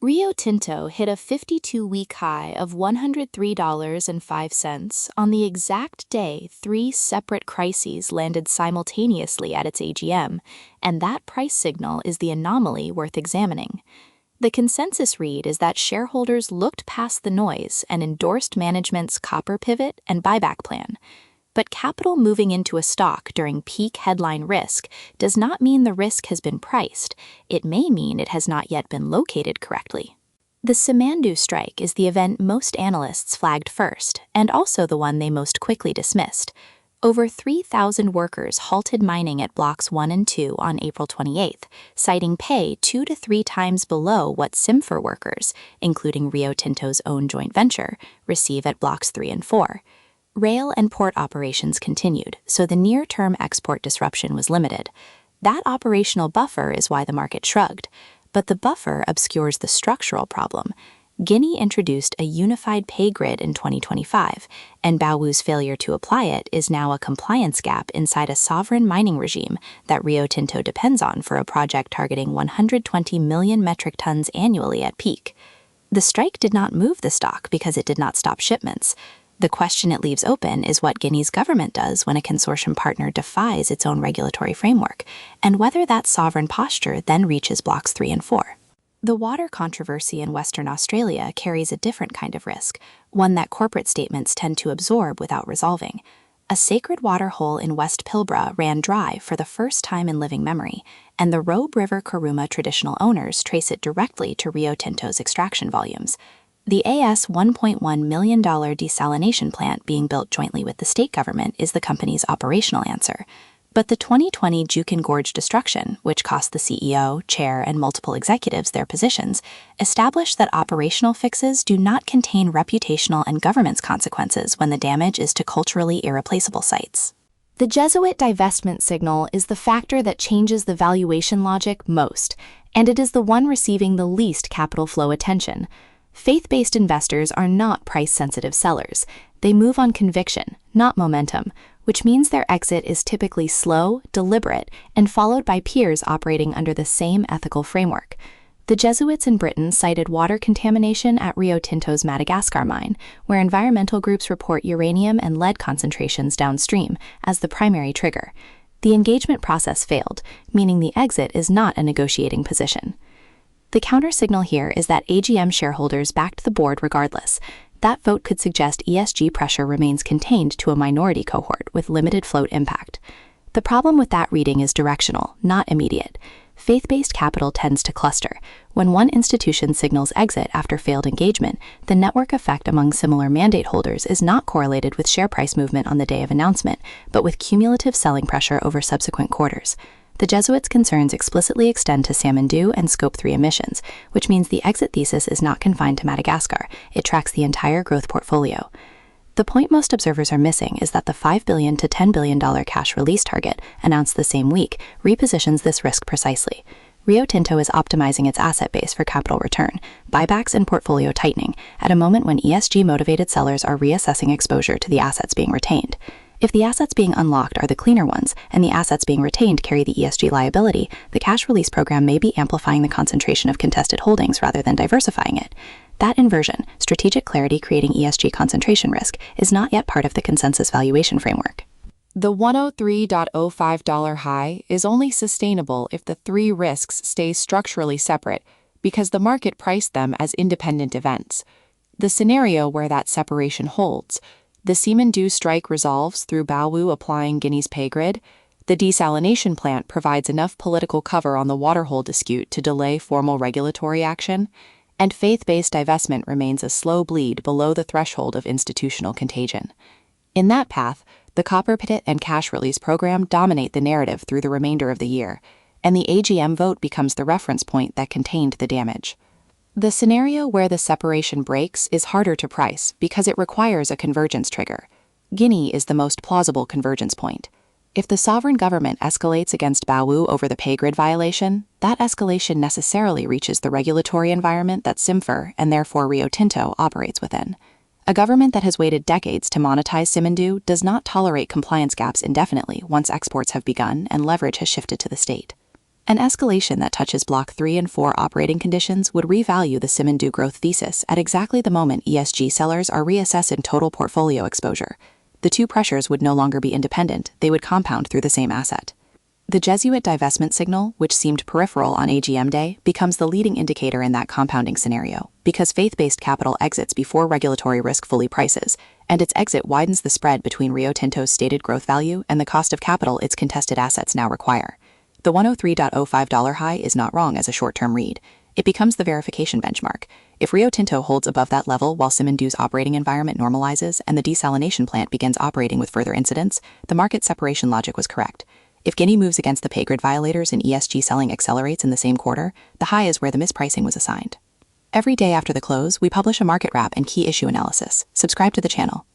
Rio Tinto hit a 52-week high of $103.05 on the exact day three separate crises landed simultaneously at its AGM, and that price signal is the anomaly worth examining. The consensus read is that shareholders looked past the noise and endorsed management's copper pivot and buyback plan. But capital moving into a stock during peak headline risk does not mean the risk has been priced. It may mean it has not yet been located correctly. The Simandou strike is the event most analysts flagged first, and also the one they most quickly dismissed. Over 3,000 workers halted mining at Blocks 1 and 2 on April 28th, citing pay 2 to 3 times below what SimFer workers, including Rio Tinto's own joint venture, receive at Blocks 3 and 4. Rail and port operations continued, so the near-term export disruption was limited. That operational buffer is why the market shrugged. But the buffer obscures the structural problem. Guinea introduced a unified pay grid in 2025, and Baowu's failure to apply it is now a compliance gap inside a sovereign mining regime that Rio Tinto depends on for a project targeting 120 million metric tons annually at peak. The strike did not move the stock because it did not stop shipments. The question it leaves open is what Guinea's government does when a consortium partner defies its own regulatory framework, and whether that sovereign posture then reaches Blocks 3 and 4. The water controversy in Western Australia carries a different kind of risk, one that corporate statements tend to absorb without resolving. A sacred water hole in West Pilbara ran dry for the first time in living memory, and the Robe River Kuruma traditional owners trace it directly to Rio Tinto's extraction volumes. The AS $1.1 million desalination plant being built jointly with the state government is the company's operational answer. But the 2020 Juukan Gorge destruction, which cost the CEO, chair, and multiple executives their positions, established that operational fixes do not contain reputational and governance consequences when the damage is to culturally irreplaceable sites. The Jesuit divestment signal is the factor that changes the valuation logic most, and it is the one receiving the least capital flow attention. Faith-based investors are not price-sensitive sellers. They move on conviction, not momentum, which means their exit is typically slow, deliberate, and followed by peers operating under the same ethical framework. The Jesuits in Britain cited water contamination at Rio Tinto's Madagascar mine, where environmental groups report uranium and lead concentrations downstream, as the primary trigger. The engagement process failed, meaning the exit is not a negotiating position. The counter-signal here is that AGM shareholders backed the board regardless. That vote could suggest ESG pressure remains contained to a minority cohort with limited float impact. The problem with that reading is directional, not immediate. Faith-based capital tends to cluster. When one institution signals exit after failed engagement, the network effect among similar mandate holders is not correlated with share price movement on the day of announcement, but with cumulative selling pressure over subsequent quarters. The Jesuits' concerns explicitly extend to Simandou and Scope 3 emissions, which means the exit thesis is not confined to Madagascar. It tracks the entire growth portfolio. The point most observers are missing is that the $5 billion to $10 billion cash release target, announced the same week, repositions this risk precisely. Rio Tinto is optimizing its asset base for capital return, buybacks, and portfolio tightening at a moment when ESG-motivated sellers are reassessing exposure to the assets being retained. If the assets being unlocked are the cleaner ones, and the assets being retained carry the ESG liability, the cash release program may be amplifying the concentration of contested holdings rather than diversifying it. That inversion, strategic clarity creating ESG concentration risk, is not yet part of the consensus valuation framework. The $103.05 high is only sustainable if the three risks stay structurally separate, because the market priced them as independent events. The scenario where that separation holds: the Simandou strike resolves through Baowu applying Guinea's pay grid, the desalination plant provides enough political cover on the waterhole dispute to delay formal regulatory action, and faith-based divestment remains a slow bleed below the threshold of institutional contagion. In that path, the copper pivot and cash release program dominate the narrative through the remainder of the year, and the AGM vote becomes the reference point that contained the damage. The scenario where the separation breaks is harder to price because it requires a convergence trigger. Guinea is the most plausible convergence point. If the sovereign government escalates against Baowu over the pay grid violation, that escalation necessarily reaches the regulatory environment that SimFer, and therefore Rio Tinto, operates within. A government that has waited decades to monetize Simandou does not tolerate compliance gaps indefinitely once exports have begun and leverage has shifted to the state. An escalation that touches Block 3 and 4 operating conditions would revalue the Simandou growth thesis at exactly the moment ESG sellers are reassessing total portfolio exposure. The two pressures would no longer be independent, they would compound through the same asset. The Jesuit divestment signal, which seemed peripheral on AGM day, becomes the leading indicator in that compounding scenario, because faith-based capital exits before regulatory risk fully prices, and its exit widens the spread between Rio Tinto's stated growth value and the cost of capital its contested assets now require. The $103.05 high is not wrong as a short-term read. It becomes the verification benchmark. If Rio Tinto holds above that level while Simandou's operating environment normalizes and the desalination plant begins operating with further incidents, the market separation logic was correct. If Guinea moves against the pay grid violators and ESG selling accelerates in the same quarter, the high is where the mispricing was assigned. Every day after the close, we publish a market wrap and key issue analysis. Subscribe to the channel.